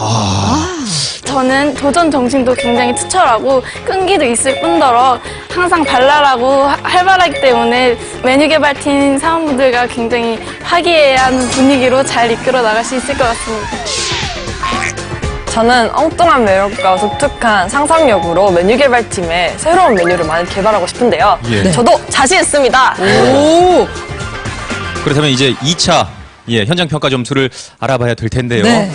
저는 도전 정신도 굉장히 투철하고 끈기도 있을 뿐더러 항상 발랄하고 활발하기 때문에 메뉴 개발팀 사원분들과 굉장히 화기애애한 분위기로 잘 이끌어 나갈 수 있을 것 같습니다. 저는 엉뚱한 매력과 독특한 상상력으로 메뉴 개발팀에 새로운 메뉴를 많이 개발하고 싶은데요. 예. 저도 자신 있습니다. 오. 그렇다면 이제 2차 현장 평가 점수를 알아봐야 될 텐데요. 네.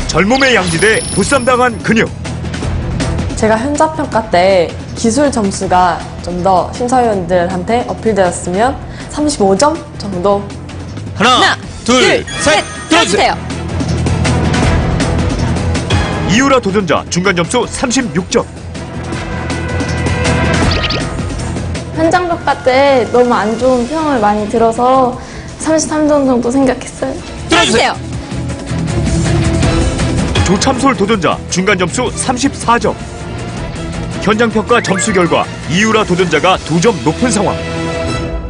젊음의 양지대 부쌈당한 그녀. 제가 현장 평가 때 기술 점수가 좀 더 심사위원들한테 어필되었으면 35점 정도. 하나, 둘, 셋, 들어주세요. 이유라 도전자 중간 점수 36점. 현장 평가 때 너무 안 좋은 평을 많이 들어서 33점 정도 생각했어요. 들어주세요. 조참솔 도전자 중간 점수 34점. 현장평가 점수 결과 이유라 도전자가 2점 높은 상황.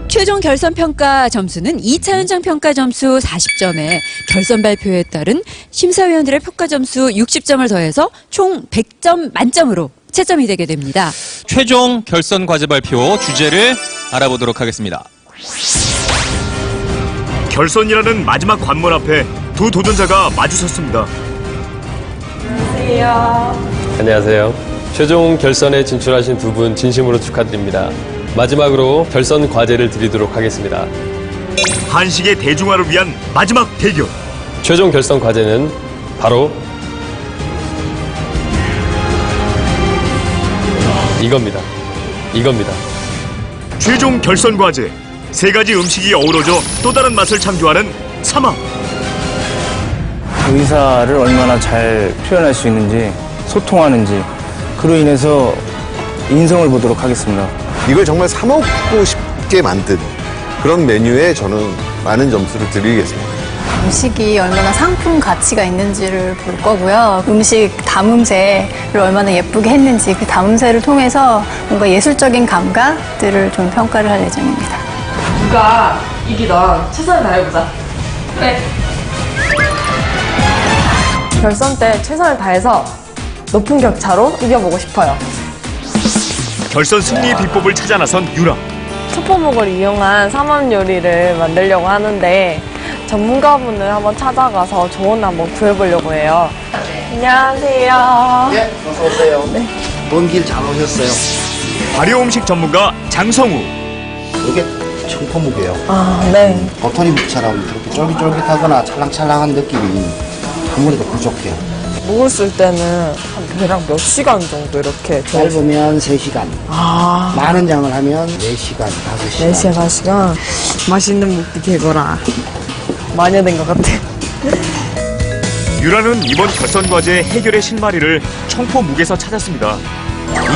최종 결선 평가 점수는 2차 현장 평가 점수 40점에 결선 발표에 따른 심사위원들의 평가 점수 60점을 더해서 총 100점 만점으로 채점이 되게 됩니다. 최종 결선 과제 발표 주제를 알아보도록 하겠습니다. 결선이라는 마지막 관문 앞에 두 도전자가 마주섰습니다. 안녕하세요. 최종 결선에 진출하신 두 분 진심으로 축하드립니다. 마지막으로 결선 과제를 드리도록 하겠습니다. 한식의 대중화를 위한 마지막 대결. 최종 결선 과제는 바로 이겁니다. 이겁니다. 최종 결선 과제. 세 가지 음식이 어우러져 또 다른 맛을 창조하는 삼합. 의사를 얼마나 잘 표현할 수 있는지, 소통하는지, 그로 인해서 인성을 보도록 하겠습니다. 이걸 정말 사 먹고 싶게 만든 그런 메뉴에 저는 많은 점수를 드리겠습니다. 음식이 얼마나 상품 가치가 있는지를 볼 거고요. 음식 담음새를 얼마나 예쁘게 했는지 그 담음새를 통해서 뭔가 예술적인 감각들을 좀 평가를 할 예정입니다. 누가 이기던 최선을 다해보자. 그래. 결선 때 최선을 다해서 높은 격차로 이겨보고 싶어요. 결선 승리의 비법을 찾아 나선 유라. 초포목을 이용한 삼합 요리를 만들려고 하는데 전문가분을 한번 찾아가서 조언을 한번 구해보려고 해요. 안녕하세요. 네, 어서 오세요. 네. 먼 길 잘 오셨어요. 발효 음식 전문가 장성우. 이게 청포묵이에요. 아, 네. 버터리 묵처럼 이렇게 쫄깃쫄깃하거나 찰랑찰랑한 느낌이 아무래도 부족해요. 묵을 쓸 때는 한 대략 몇 시간 정도 이렇게 짧으면 3시간. 아. 많은 양을 하면 4시간, 5시간. 4시간, 5시간. 맛있는 묵이 되거라. 많이 된 것 같아. 유라는 이번 결선 과제 해결의 실마리를 청포묵에서 찾았습니다.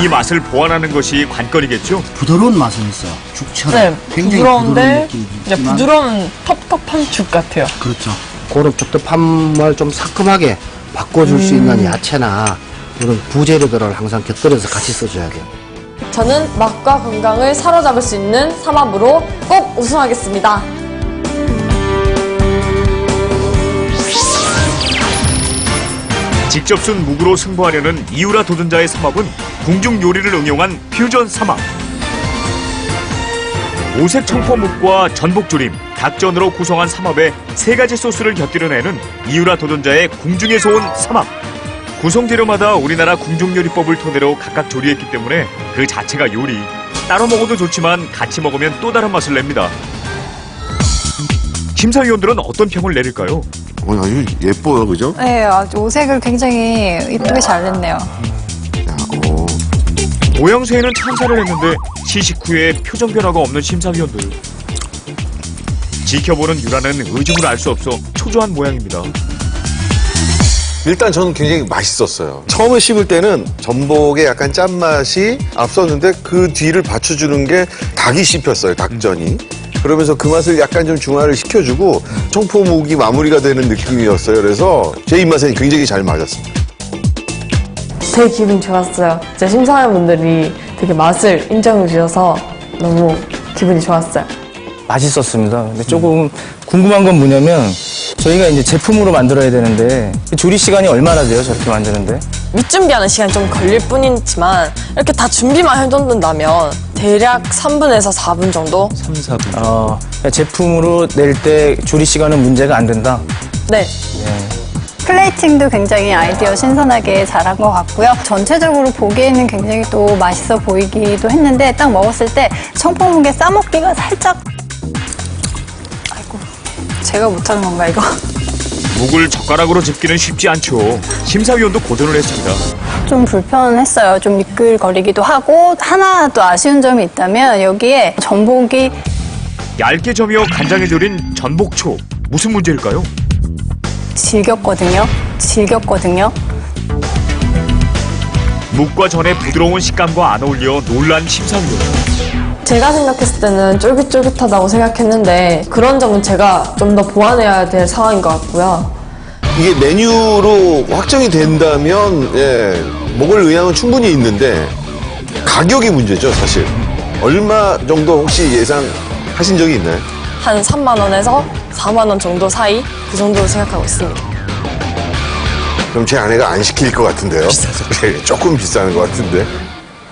이 맛을 보완하는 것이 관건이겠죠? 부드러운 맛은 있어요. 죽처럼. 네, 굉장히 부드러운데 부드러운 느낌이 이제 있지만 부드러운 텁텁한 죽 같아요. 그렇죠. 그런 텁텁함을 좀 상큼하게 바꿔줄 수 있는 야채나 이런 부재료들을 항상 곁들여서 같이 써줘야 돼요. 저는 맛과 건강을 사로잡을 수 있는 삼합으로 꼭 우승하겠습니다. 직접 순 묵으로 승부하려는 이유라 도전자의 삼합은 궁중 요리를 응용한 퓨전 삼합. 오색 청포묵과 전복조림, 닭전으로 구성한 삼합에 세 가지 소스를 곁들여내는 이유라 도전자의 궁중에서 온 삼합. 구성재료마다 우리나라 궁중요리법을 토대로 각각 조리했기 때문에 그 자체가 요리. 따로 먹어도 좋지만 같이 먹으면 또 다른 맛을 냅니다. 심사위원들은 어떤 평을 내릴까요? 아주 예뻐요, 그죠? 네, 아주 오색을 굉장히 이쁘게 잘 냈네요. 모양새에는 찬사를 했는데 시식 후에 표정 변화가 없는 심사위원들. 지켜보는 유라는 의중을 알 수 없어 초조한 모양입니다. 일단 저는 굉장히 맛있었어요. 처음에 씹을 때는 전복의 약간 짠맛이 앞섰는데 그 뒤를 받쳐주는 게 닭이 씹혔어요, 닭전이. 그러면서 그 맛을 약간 좀 중화를 시켜주고 청포묵이 마무리가 되는 느낌이었어요. 그래서 제 입맛에 굉장히 잘 맞았습니다. 되게 기분 좋았어요. 제 심사위원분들이 되게 맛을 인정해 주셔서 너무 기분이 좋았어요. 맛있었습니다. 근데 조금 궁금한 건 뭐냐면 저희가 이제 제품으로 만들어야 되는데 조리 시간이 얼마나 돼요? 저렇게 만드는데? 밑준비하는 시간이 좀 걸릴 뿐이지만 이렇게 다 준비만 해둔다면 대략 3분에서 4분 정도? 3, 4분. 제품으로 낼 때 조리 시간은 문제가 안 된다? 네. 플레이팅도 굉장히 아이디어 신선하게 잘한 것 같고요. 전체적으로 보기에는 굉장히 또 맛있어 보이기도 했는데 딱 먹었을 때 청포묵에 싸먹기가 살짝 아이고 제가 못하는 건가 이거? 묵을 젓가락으로 집기는 쉽지 않죠. 심사위원도 고전을 했습니다. 좀 불편했어요. 좀 미끌거리기도 하고 하나 또 아쉬운 점이 있다면 여기에 전복이 얇게 저며 간장에 절인 전복초. 무슨 문제일까요? 질겼거든요. 묵과 전의 부드러운 식감과 안 어울려 놀란 심사위원. 제가 생각했을 때는 쫄깃쫄깃하다고 생각했는데 그런 점은 제가 좀 더 보완해야 될 상황인 것 같고요. 이게 메뉴로 확정이 된다면 먹을 의향은 충분히 있는데 가격이 문제죠, 사실. 얼마 정도 혹시 예상하신 적이 있나요? 한 3만 원에서 4만 원 정도 사이 그 정도로 생각하고 있습니다. 그럼 제 아내가 안 시킬 것 같은데요? 조금 비싼 것 같은데.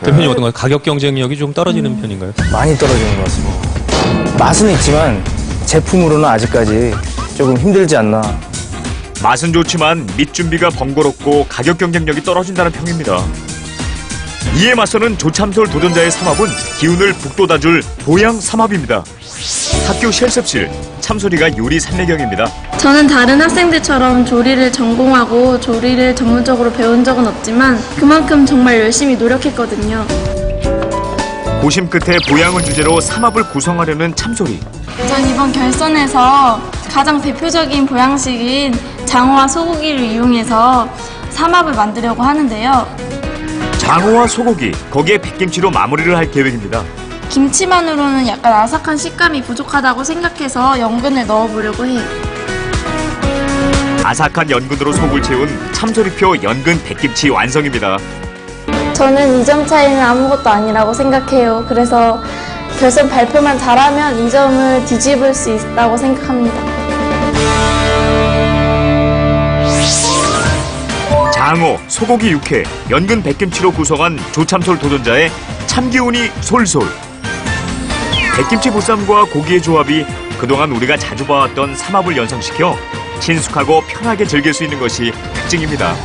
대표님 어떤가요? 가격 경쟁력이 좀 떨어지는 편인가요? 많이 떨어지는 것 같습니다. 맛은 있지만 제품으로는 아직까지 조금 힘들지 않나. 맛은 좋지만 밑준비가 번거롭고 가격 경쟁력이 떨어진다는 평입니다. 이에 맞서는 조참솔 도전자의 삼합은 기운을 북돋아줄 보양 삼합입니다. 학교 실습실, 참솔이가 요리 삼매경입니다. 저는 다른 학생들처럼 조리를 전공하고 조리를 전문적으로 배운 적은 없지만 그만큼 정말 열심히 노력했거든요. 고심 끝에 보양을 주제로 삼합을 구성하려는 참소리. 전 이번 결선에서 가장 대표적인 보양식인 장어와 소고기를 이용해서 삼합을 만들려고 하는데요. 장어와 소고기, 거기에 백김치로 마무리를 할 계획입니다. 김치만으로는 약간 아삭한 식감이 부족하다고 생각해서 연근을 넣어보려고 해요. 아삭한 연근으로 속을 채운 참소리표 연근 백김치 완성입니다. 저는 이 점 차이는 아무것도 아니라고 생각해요. 그래서 결선 발표만 잘하면 이 점을 뒤집을 수 있다고 생각합니다. 장어, 소고기 육회, 연근 백김치로 구성한 조참솔 도전자의 참기운이 솔솔. 백김치 보쌈과 고기의 조합이 그동안 우리가 자주 봐왔던 삼합을 연상시켜 친숙하고 편하게 즐길 수 있는 것이 특징입니다.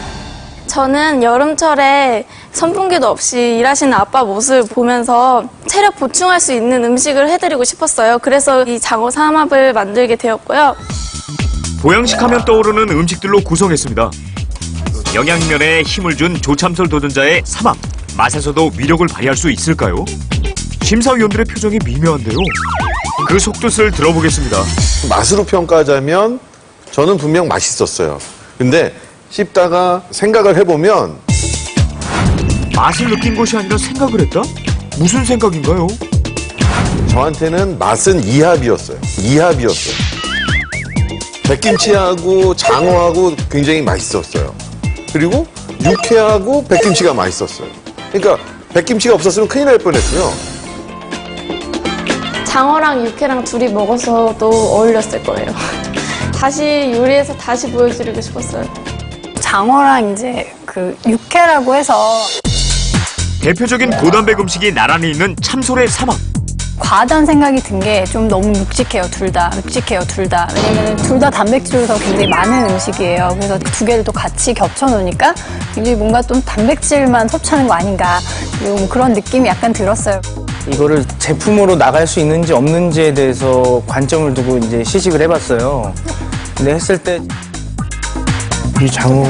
저는 여름철에 선풍기도 없이 일하시는 아빠 모습을 보면서 체력 보충할 수 있는 음식을 해드리고 싶었어요. 그래서 이 장어 삼합을 만들게 되었고요. 보양식하면 떠오르는 음식들로 구성했습니다. 영양면에 힘을 준 조참솔 도전자의 삼합. 맛에서도 위력을 발휘할 수 있을까요? 심사위원들의 표정이 미묘한데요. 그 속뜻을 들어보겠습니다. 맛으로 평가하자면 저는 분명 맛있었어요. 근데 씹다가 생각을 해보면 맛을 느낀 것이 아니라 생각을 했다? 무슨 생각인가요? 저한테는 맛은 이합이었어요. 이합이었어요. 백김치하고 장어하고 굉장히 맛있었어요. 그리고 육회하고 백김치가 맛있었어요. 그러니까 백김치가 없었으면 큰일 날 뻔했어요. 장어랑 육회랑 둘이 먹어서도 어울렸을 거예요. 다시 요리해서 다시 보여드리고 싶었어요. 장어랑 이제 그 육회라고 해서 대표적인 고단백 음식이 나란히 있는 참솔의 삼합. 과하다는 생각이 든 게 좀 너무 묵직해요, 둘 다. 묵직해요, 둘 다. 왜냐면 둘 다 단백질로서 굉장히 많은 음식이에요. 그래서 두 개를 또 같이 겹쳐놓으니까 굉장히 뭔가 좀 단백질만 섭취하는 거 아닌가. 뭐 그런 느낌이 약간 들었어요. 이거를 제품으로 나갈 수 있는지 없는지에 대해서 관점을 두고 이제 시식을 해봤어요. 근데 했을 때 이 장어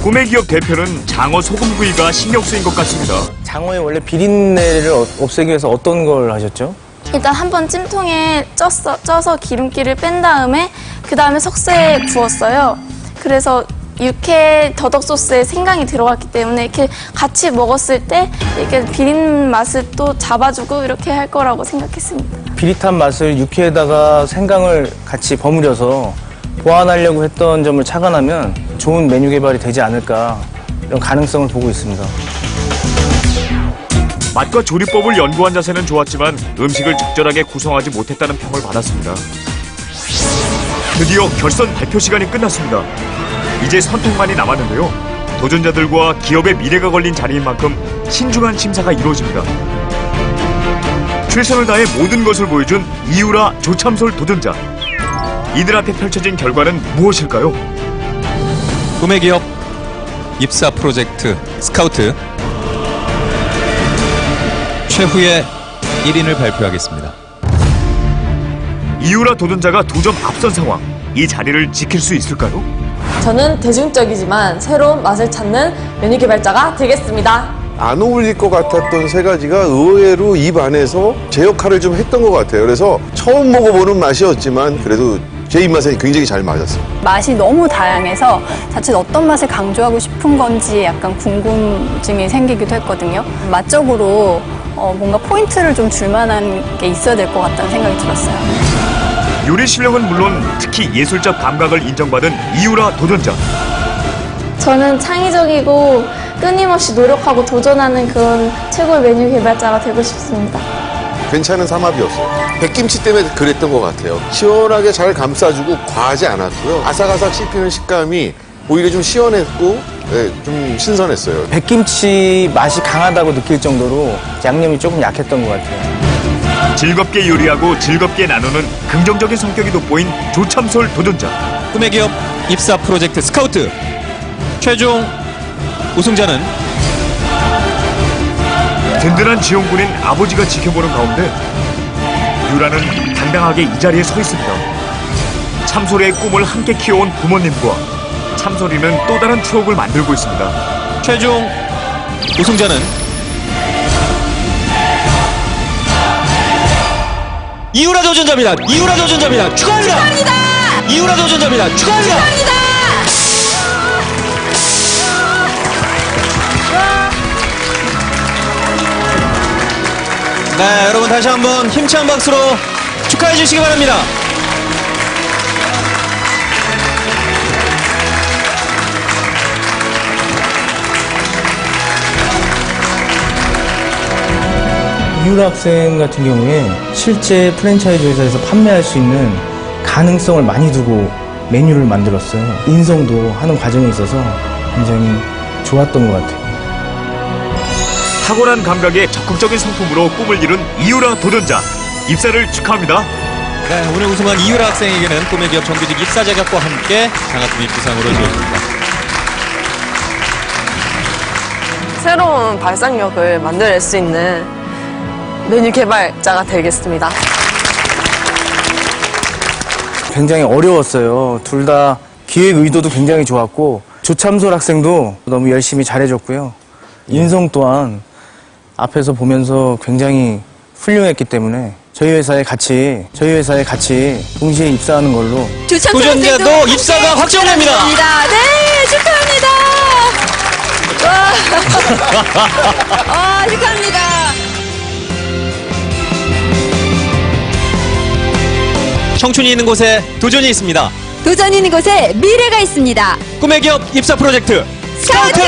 꿈의 기업 대표는 장어 소금구이가 신경 쓰인 것 같습니다. 장어의 원래 비린내를 없애기 위해서 어떤 걸 하셨죠? 일단 한번 찜통에 쪄서 기름기를 뺀 다음에 그 다음에 석쇠에 구웠어요. 그래서 육회 더덕 소스에 생강이 들어갔기 때문에 이렇게 같이 먹었을 때 이렇게 비린 맛을 또 잡아주고 이렇게 할 거라고 생각했습니다. 비릿한 맛을 육회에다가 생강을 같이 버무려서 보완하려고 했던 점을 착안하면 좋은 메뉴 개발이 되지 않을까 이런 가능성을 보고 있습니다. 맛과 조리법을 연구한 자세는 좋았지만 음식을 적절하게 구성하지 못했다는 평을 받았습니다. 드디어 결선 발표 시간이 끝났습니다. 이제 선택만이 남았는데요. 도전자들과 기업의 미래가 걸린 자리인 만큼 신중한 심사가 이루어집니다. 최선을 다해 모든 것을 보여준 이유라 조참솔 도전자. 이들 앞에 펼쳐진 결과는 무엇일까요? 꿈의 기업 입사 프로젝트 스카우트 최후의 1인을 발표하겠습니다. 이유라 도전자가 2점 앞선 상황. 이 자리를 지킬 수 있을까요? 저는 대중적이지만 새로운 맛을 찾는 메뉴 개발자가 되겠습니다. 안 어울릴 것 같았던 세 가지가 의외로 입 안에서 제 역할을 좀 했던 것 같아요. 그래서 처음 먹어보는 맛이었지만 그래도 제 입맛에 굉장히 잘 맞았어요. 맛이 너무 다양해서 자칫 어떤 맛을 강조하고 싶은 건지 약간 궁금증이 생기기도 했거든요. 맛적으로 뭔가 포인트를 좀 줄 만한 게 있어야 될 것 같다는 생각이 들었어요. 요리 실력은 물론 특히 예술적 감각을 인정받은 이유라 도전자. 저는 창의적이고 끊임없이 노력하고 도전하는 그런 최고의 메뉴 개발자가 되고 싶습니다. 괜찮은 삼합이었어요. 백김치 때문에 그랬던 것 같아요. 시원하게 잘 감싸주고 과하지 않았고요. 아삭아삭 씹히는 식감이 오히려 좀 시원했고 좀 신선했어요. 백김치 맛이 강하다고 느낄 정도로 양념이 조금 약했던 것 같아요. 즐겁게 요리하고 즐겁게 나누는 긍정적인 성격이 돋보인 조참솔 도전자. 꿈의 기업 입사 프로젝트 스카우트 최종 우승자는 든든한 지원군인 아버지가 지켜보는 가운데 유라는 당당하게 이 자리에 서 있습니다. 참소리의 꿈을 함께 키워온 부모님과 참소리는 또 다른 추억을 만들고 있습니다. 최종 우승자는 이유라 도전자입니다. 이유라 도전자입니다. 축하합니다. 이유라 도전자입니다. 축하합니다. 네, 여러분 다시 한번 힘찬 박수로 축하해 주시기 바랍니다. 이유라 학생 같은 경우에 실제 프랜차이즈 회사에서 판매할 수 있는 가능성을 많이 두고 메뉴를 만들었어요. 인성도 하는 과정에 있어서 굉장히 좋았던 것 같아요. 탁월한 감각에 적극적인 상품으로 꿈을 이룬 이유라 도전자 입사를 축하합니다. 네, 오늘 우승한 이유라 학생에게는 꿈의 기업 정규직 입사 자격과 함께 장학금이 부상으로 지어집니다. 새로운 발상력을 만들어낼 수 있는 메뉴 개발자가 되겠습니다. 굉장히 어려웠어요. 둘 다 기획 의도도 굉장히 좋았고 조참솔 학생도 너무 열심히 잘해줬고요. 인성 또한 앞에서 보면서 굉장히 훌륭했기 때문에 저희 회사에 같이 동시에 입사하는 걸로 도전자도 입사가 확정됩니다. 네, 축하합니다. 와, 축하합니다. 청춘이 있는 곳에 도전이 있습니다. 도전이 있는 곳에 미래가 있습니다. 꿈의 기업 입사 프로젝트 스카우트!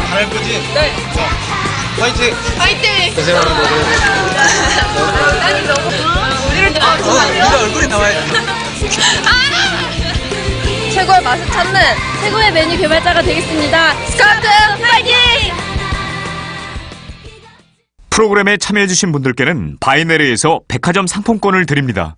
잘할 거지? 네. 화이팅! 화이팅! 고생하는 거고. 우리를 네가 얼굴이 나와야 돼. 최고의 맛을 찾는 최고의 메뉴 개발자가 되겠습니다. 스카우트 파이팅! 프로그램에 참여해주신 분들께는 바이네리에서 백화점 상품권을 드립니다.